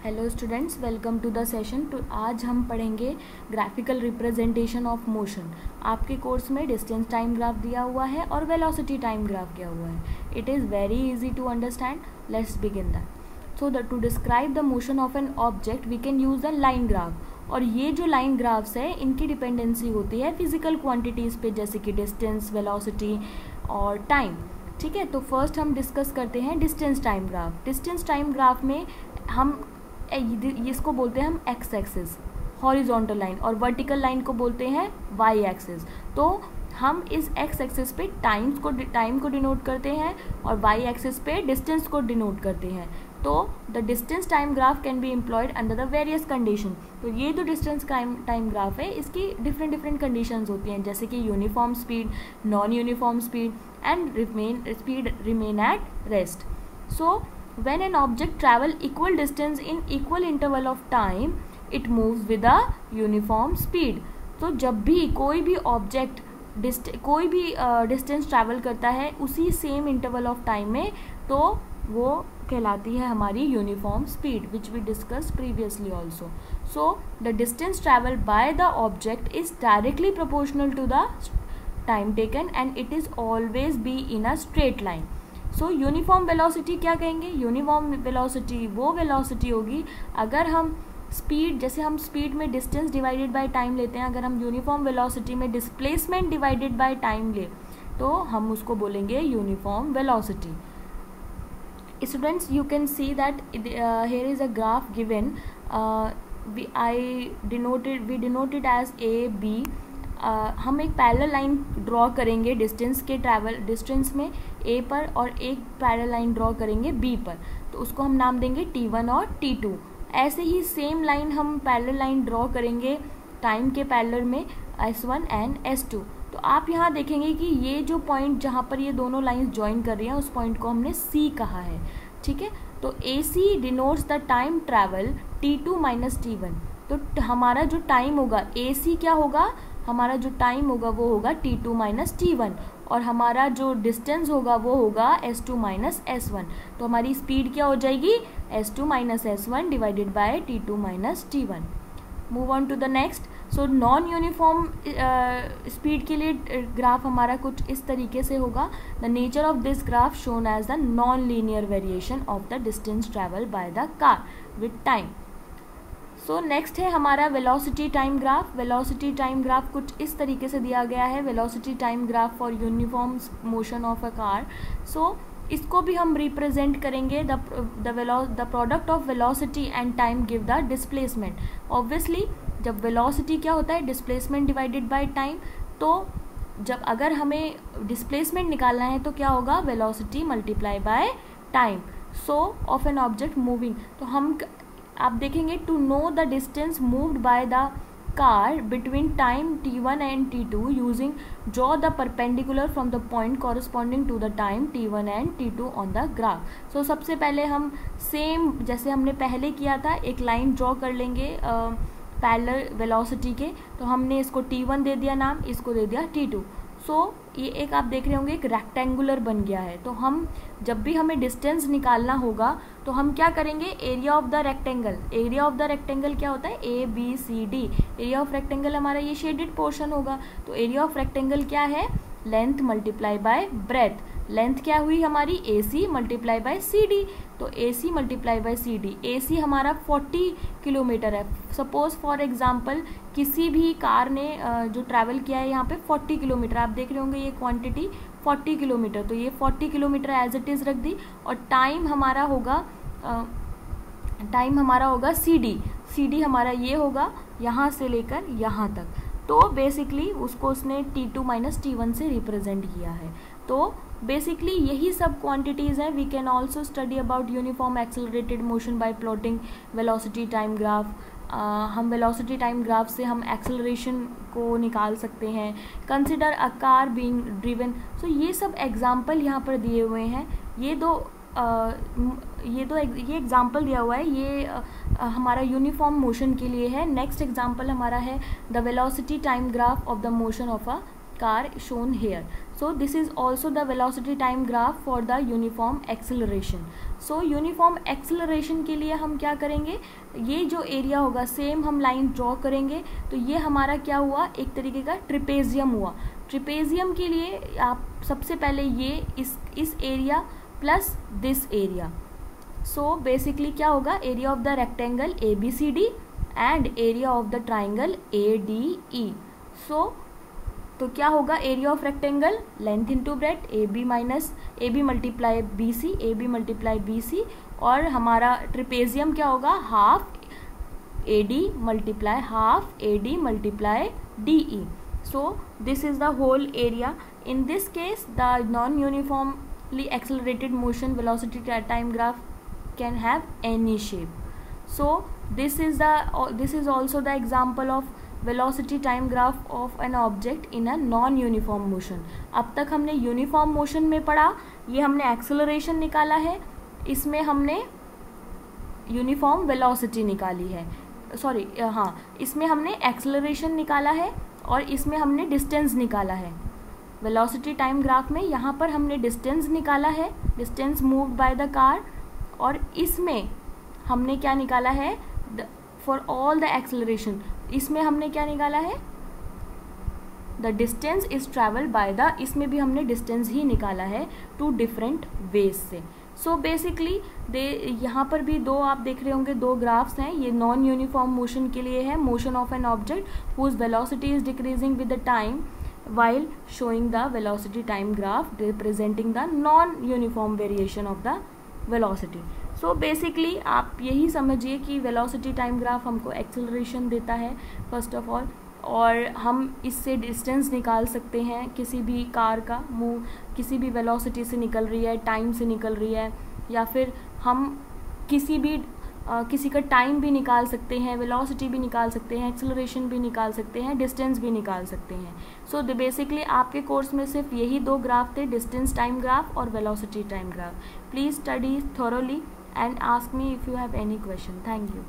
Hello students, welcome to the session. तो आज हम पढ़ेंगे ग्राफिकल रिप्रेजेंटेशन ऑफ मोशन। आपके कोर्स में डिस्टेंस टाइम ग्राफ दिया हुआ है और वेलोसिटी टाइम ग्राफ दिया हुआ है। It is very easy to understand. Let's begin that. So to describe the motion of an object we can use the line graph. और ये जो लाइन ग्राफ्स है इनकी डिपेंडेंसी होती है फिजिकल क्वांटिटीज़ पे, जैसे कि डिस्टेंस, वेलोसिटी और टाइम। ठीक है, तो फर्स्ट हम डिस्कस करते हैं distance time graph. Distance time graph में हम इसको बोलते हैं हम एक्स एक्सिस, हॉरिजॉन्टल लाइन, और वर्टिकल लाइन को बोलते हैं वाई एक्सिस। तो हम इस एक्स एक्सिस पे टाइम को डिनोट करते हैं और वाई एक्सिस पे डिस्टेंस को डिनोट करते हैं। तो the distance time graph can be employed under the various condition. तो ये जो डिस्टेंस टाइम ग्राफ है इसकी डिफरेंट कंडीशंस होती हैं, जैसे कि uniform speed, non uniform speed and speed remain at rest. So when an object travel equal distance in equal interval of time, it moves with a uniform speed. तो जब भी कोई भी ऑब्जेक्ट कोई भी डिस्टेंस ट्रैवल करता है उसी सेम इंटरवल ऑफ टाइम में, तो वो कहलाती है हमारी uniform speed, which we discuss previously also. So the distance travel by the object is directly proportional to the time taken and it is always be in a straight line. So uniform velocity क्या कहेंगे? Uniform velocity वो velocity होगी अगर हम speed, जैसे हम speed में distance divided by time लेते हैं, अगर हम यूनिफॉर्म वेलोसिटी में डिस्प्लेसमेंट डिवाइडेड बाय टाइम ले तो हम उसको बोलेंगे uniform velocity. Students, you can see that here is a graph given. We denote it as A, B. हम एक पैरेलल लाइन ड्रॉ करेंगे डिस्टेंस में A पर, और एक पैरेलल लाइन ड्रॉ करेंगे B पर, तो उसको हम नाम देंगे T1 और T2। ऐसे ही सेम लाइन हम पैरेलल लाइन ड्रॉ करेंगे टाइम के पैरेलल में S1 एंड S2। तो आप यहाँ देखेंगे कि ये जो पॉइंट जहाँ पर ये दोनों लाइंस ज्वाइन कर रही हैं उस पॉइंट को हमने C कहा है। ठीक है, तो AC denotes the time travel T2 minus T1। तो हमारा जो टाइम होगा AC क्या होगा? हमारा जो टाइम होगा वो होगा T2 माइनस T1, और हमारा जो डिस्टेंस होगा वो होगा S2 माइनस S1। तो हमारी स्पीड क्या हो जाएगी? S2 minus S1 divided by T2 minus T1। Move on to the next. So non uniform speed के लिए ग्राफ हमारा कुछ इस तरीके से होगा। The nature of this graph shown as the non linear variation of the distance travel by the car with time. So next है हमारा velocity time graph. Velocity time graph कुछ इस तरीके से दिया गया है। Velocity time graph for uniform motion of a car. So इसको भी हम रिप्रेजेंट करेंगे the product of velocity and time give the displacement. Obviously जब वेलोसिटी क्या होता है? Displacement divided by time. तो जब अगर हमें डिस्प्लेसमेंट निकालना है तो क्या होगा? Velocity multiply by time so of an object moving. तो हम आप देखेंगे to know the distance moved by the car between time T1 and T2 using draw the perpendicular from the point corresponding to the time T1 and T2 on the graph. So सबसे पहले हम same जैसे हमने पहले किया था एक line draw कर लेंगे पैरेलल वेलोसिटी के। तो हमने इसको T1 दे दिया नाम, इसको दे दिया T2। सो ये एक आप देख रहे होंगे एक रेक्टेंगुलर बन गया है। तो हम जब भी हमें डिस्टेंस निकालना होगा तो हम क्या करेंगे? Area of the rectangle. Area of the rectangle क्या होता है? ABCD। एरिया ऑफ रेक्टेंगल हमारा ये शेडेड पोर्शन होगा। तो एरिया ऑफ रेक्टेंगल क्या है? Length multiply by breath. Length क्या हुई हमारी? AC multiply by CD। तो AC multiply by CD। AC हमारा 40 किलोमीटर है। सपोज फॉर एग्जांपल किसी भी कार ने जो ट्रैवल किया है यहाँ पे 40 किलोमीटर, आप देख रहे होंगे ये क्वांटिटी 40 किलोमीटर। तो ये 40 किलोमीटर एज इट इज़ रख दी, और टाइम हमारा होगा CD हमारा ये होगा यहाँ से लेकर यहाँ तक। तो बेसिकली उसको उसने T2 माइनस T1 से रिप्रेजेंट किया है। तो बेसिकली यही सब क्वांटिटीज़ हैं। We can also study about uniform accelerated motion by plotting velocity time graph. हम वेलोसिटी टाइम ग्राफ से हम एक्सेलरेशन को निकाल सकते हैं। Consider a car being driven. So ये सब एग्जाम्पल यहाँ पर दिए हुए हैं। ये एग्जाम्पल दिया हुआ है, ये हमारा यूनिफॉर्म मोशन के लिए है। नेक्स्ट एग्जाम्पल हमारा है the velocity time graph of the motion of a car shown here. So this is also the velocity time graph for the uniform acceleration. So uniform acceleration के लिए हम क्या करेंगे, ये जो एरिया होगा सेम हम लाइन ड्रॉ करेंगे. तो ये हमारा क्या हुआ, एक तरीके का ट्रिपेजियम हुआ. ट्रिपेजियम के लिए आप सबसे पहले ये इस area plus this area. So basically क्या होगा, area of the rectangle ABCD and area of the triangle ADE. सो तो क्या होगा, area of rectangle length into breadth AB minus AB multiply BC, और हमारा ट्रिपेजियम क्या होगा, half AD multiply half AD multiply DE. So this is the whole area. In this case the non-uniformly accelerated motion velocity time graph can have any shape. So this is also the example of velocity time graph of an object in a non-uniform motion. अब तक हमने uniform motion में पढ़ा, ये हमने acceleration निकाला है, इसमें हमने यूनिफॉर्म वेलोसिटी निकाली है, इसमें हमने एक्सेलरेशन निकाला है और इसमें हमने डिस्टेंस निकाला है. वेलोसिटी टाइम ग्राफ में यहाँ पर हमने डिस्टेंस निकाला है, distance moved by the car, और इसमें हमने क्या निकाला है, फॉर ऑल द एक्सेलरेशन इसमें हमने क्या निकाला है, the distance is travel by the, इसमें भी हमने डिस्टेंस ही निकाला है टू डिफरेंट वेज से. सो बेसिकली यहाँ पर भी दो आप देख रहे होंगे, दो ग्राफ्स हैं. ये नॉन यूनिफॉर्म मोशन के लिए है, motion of an object whose velocity is decreasing with the time while showing the velocity time graph representing the non-uniform variation of the velocity. So basically आप यही समझिए कि velocity time graph हमको acceleration देता है फर्स्ट ऑफ ऑल, और हम इससे डिस्टेंस निकाल सकते हैं किसी भी कार का, किसी भी वेलोसिटी से निकल रही है, टाइम से निकल रही है, या फिर हम किसी का टाइम भी निकाल सकते हैं, वेलोसिटी भी निकाल सकते हैं, एक्सेलरेशन भी निकाल सकते हैं, डिस्टेंस भी निकाल सकते हैं. सो बेसिकली आपके कोर्स में सिर्फ यही दो ग्राफ थे, डिस्टेंस टाइम ग्राफ और velocity time graph. Please study thoroughly and ask me if you have any question. Thank you.